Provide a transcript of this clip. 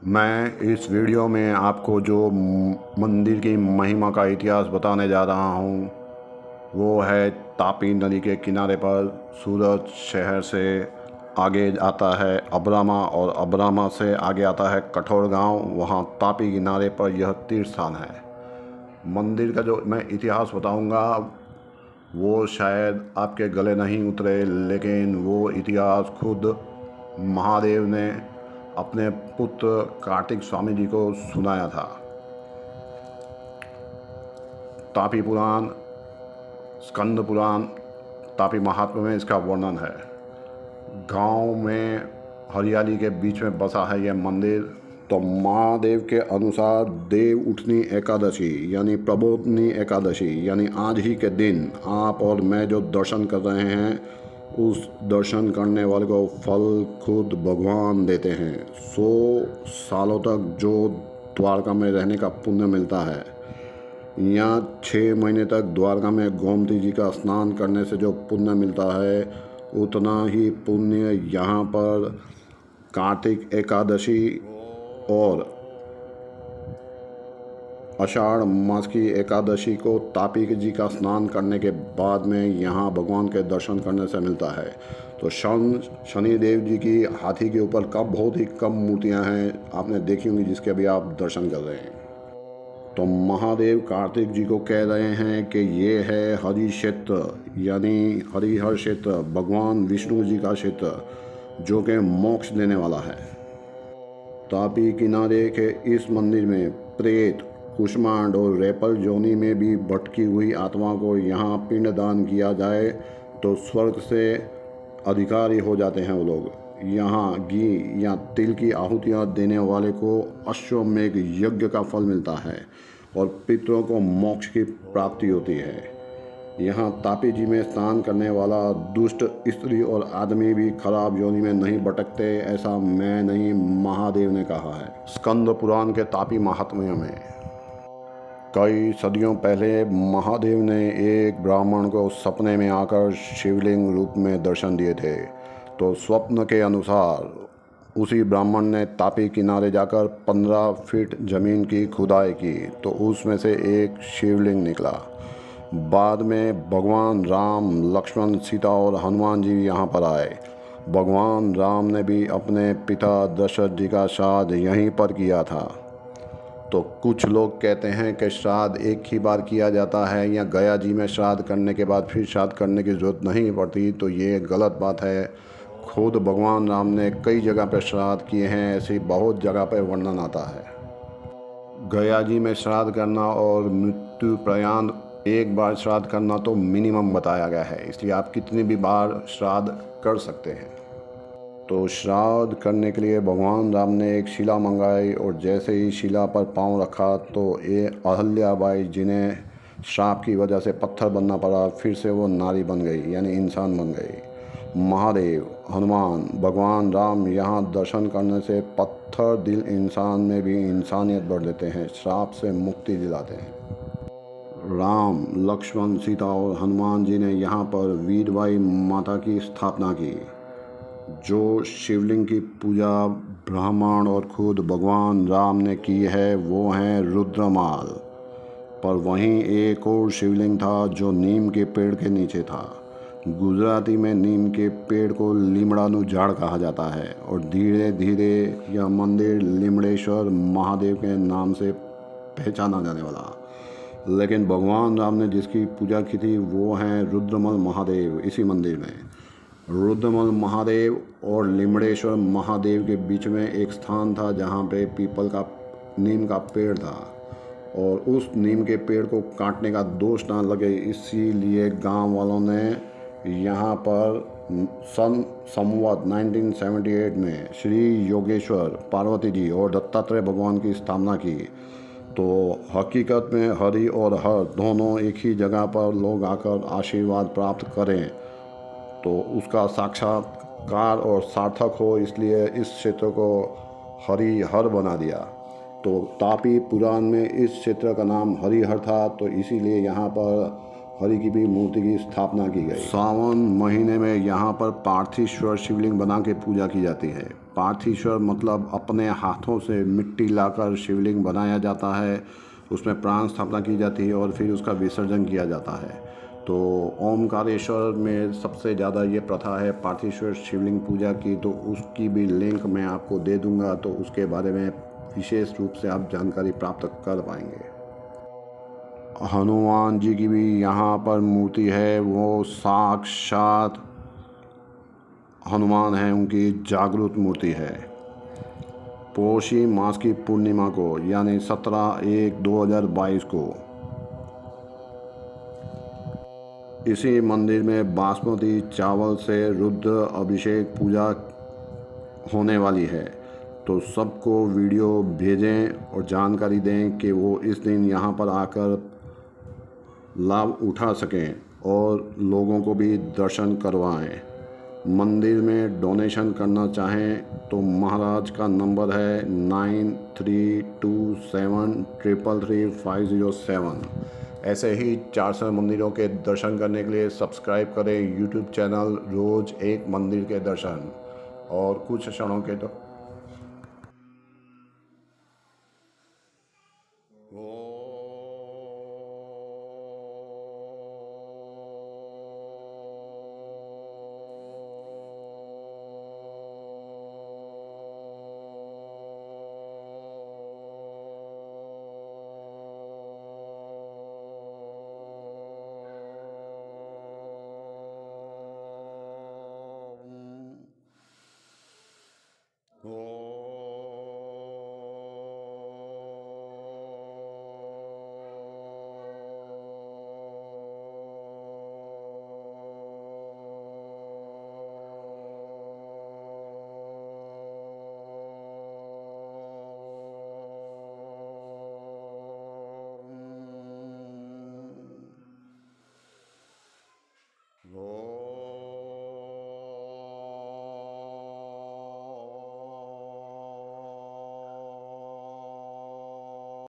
मैं इस वीडियो में आपको जो मंदिर की महिमा का इतिहास बताने जा रहा हूँ वो है तापी नदी के किनारे पर सूरत शहर से आगे आता है अब्रामा और अब्रामा से आगे आता है कठोर गांव। वहाँ तापी किनारे पर यह तीर्थ स्थान है। मंदिर का जो मैं इतिहास बताऊंगा वो शायद आपके गले नहीं उतरे, लेकिन वो इतिहास खुद महादेव ने अपने पुत्र कार्तिक स्वामी जी को सुनाया था। तापी पुराण, स्कंद पुराण, तापी महात्म्य में इसका वर्णन है। गांव में हरियाली के बीच में बसा है यह मंदिर। तो महादेव के अनुसार देव उठनी एकादशी यानी प्रबोधनी एकादशी यानी आज ही के दिन आप और मैं जो दर्शन कर रहे हैं उस दर्शन करने वाले को फल खुद भगवान देते हैं। 100 सालों तक जो द्वारका में रहने का पुण्य मिलता है, यहाँ 6 महीने तक द्वारका में गोमती जी का स्नान करने से जो पुण्य मिलता है, उतना ही पुण्य यहाँ पर कार्तिक एकादशी और आषाढ़ मास की एकादशी को तापी जी का स्नान करने के बाद में यहाँ भगवान के दर्शन करने से मिलता है। तो शनिदेव जी की हाथी के ऊपर कब बहुत ही कम मूर्तियाँ हैं आपने देखी होंगी जिसके अभी आप दर्शन कर रहे हैं। तो महादेव कार्तिक जी को कह रहे हैं कि ये है हरि क्षेत्र यानी हरिहर क्षेत्र, भगवान विष्णु जी का क्षेत्र जो कि मोक्ष देने वाला है। तापी किनारे के इस मंदिर में प्रेत, कुष्मांड और रेपल जोनी में भी भटकी हुई आत्मा को यहाँ पिंड दान किया जाए तो स्वर्ग से अधिकारी हो जाते हैं वो लोग। यहाँ घी या तिल की आहुतियाँ देने वाले को अश्वमेघ यज्ञ का फल मिलता है और पितरों को मोक्ष की प्राप्ति होती है। यहाँ तापी जी में स्नान करने वाला दुष्ट स्त्री और आदमी भी खराब योनि में नहीं भटकते, ऐसा मैं नहीं महादेव ने कहा है। स्कंद पुराण के तापी महात्म्य में कई सदियों पहले महादेव ने एक ब्राह्मण को सपने में आकर शिवलिंग रूप में दर्शन दिए थे। तो स्वप्न के अनुसार उसी ब्राह्मण ने तापी किनारे जाकर 15 फीट ज़मीन की खुदाई की तो उसमें से एक शिवलिंग निकला। बाद में भगवान राम, लक्ष्मण, सीता और हनुमान जी यहाँ पर आए। भगवान राम ने भी अपने पिता दशरथ जी का श्राद्ध यहीं पर किया था। तो कुछ लोग कहते हैं कि श्राद्ध एक ही बार किया जाता है या गया जी में श्राद्ध करने के बाद फिर श्राद्ध करने की ज़रूरत नहीं पड़ती, तो ये गलत बात है। खुद भगवान राम ने कई जगह पर श्राद्ध किए हैं, ऐसी बहुत जगह पर वर्णन आता है। गया जी में श्राद्ध करना और मृत्यु पर्यंत एक बार श्राद्ध करना तो मिनिमम बताया गया है, इसलिए आप कितनी भी बार श्राद्ध कर सकते हैं। तो श्राद्ध करने के लिए भगवान राम ने एक शिला मंगाई और जैसे ही शिला पर पांव रखा तो ये अहल्याबाई, जिन्हें श्राप की वजह से पत्थर बनना पड़ा, फिर से वो नारी बन गई यानी इंसान बन गई। महादेव, हनुमान, भगवान राम यहाँ दर्शन करने से पत्थर दिल इंसान में भी इंसानियत भर देते हैं, श्राप से मुक्ति दिलाते हैं। राम, लक्ष्मण, सीता और हनुमान जी ने यहाँ पर वीरबाई माता की स्थापना की। जो शिवलिंग की पूजा ब्राह्मण और खुद भगवान राम ने की है वो हैं रुद्रमाल। पर वहीं एक और शिवलिंग था जो नीम के पेड़ के नीचे था। गुजराती में नीम के पेड़ को लिमड़ानु झाड़ कहा जाता है और धीरे धीरे यह मंदिर लिमड़ेश्वर महादेव के नाम से पहचाना जाने वाला। लेकिन भगवान राम ने जिसकी पूजा की थी वो हैं रुद्रमल महादेव। इसी मंदिर में रुद्रमल महादेव और लिमड़ेश्वर महादेव के बीच में एक स्थान था जहाँ पे पीपल का, नीम का पेड़ था और उस नीम के पेड़ को काटने का दोष ना लगे इसीलिए गांव वालों ने यहाँ पर सन संवत 1978 में श्री योगेश्वर, पार्वती जी और दत्तात्रेय भगवान की स्थापना की। तो हकीकत में हरि और हर दोनों एक ही जगह पर लोग आकर आशीर्वाद प्राप्त करें तो उसका साक्षात्कार और सार्थक हो, इसलिए इस क्षेत्र को हरिहर बना दिया। तो तापी पुराण में इस क्षेत्र का नाम हरिहर था, तो इसीलिए यहाँ पर हरि की भी मूर्ति की स्थापना की गई। सावन महीने में यहाँ पर पार्थीश्वर शिवलिंग बना के पूजा की जाती है। पार्थीश्वर मतलब अपने हाथों से मिट्टी लाकर शिवलिंग बनाया जाता है, उसमें प्राण स्थापना की जाती है और फिर उसका विसर्जन किया जाता है। तो ओमकारेश्वर में सबसे ज़्यादा ये प्रथा है पार्थीश्वर शिवलिंग पूजा की, तो उसकी भी लिंक मैं आपको दे दूँगा, तो उसके बारे में विशेष रूप से आप जानकारी प्राप्त कर पाएंगे। हनुमान जी की भी यहाँ पर मूर्ति है, वो साक्षात हनुमान है, उनकी जागृत मूर्ति है। पोषी मास की पूर्णिमा को यानी 17/1/2022 को इसी मंदिर में बासमती चावल से रुद्र अभिषेक पूजा होने वाली है। तो सबको वीडियो भेजें और जानकारी दें कि वो इस दिन यहाँ पर आकर लाभ उठा सकें और लोगों को भी दर्शन करवाएं। मंदिर में डोनेशन करना चाहें तो महाराज का नंबर है 9327333507। ऐसे ही 400 मंदिरों के दर्शन करने के लिए सब्सक्राइब करें यूट्यूब चैनल रोज़ एक मंदिर के दर्शन। और कुछ क्षणों के तो Oh.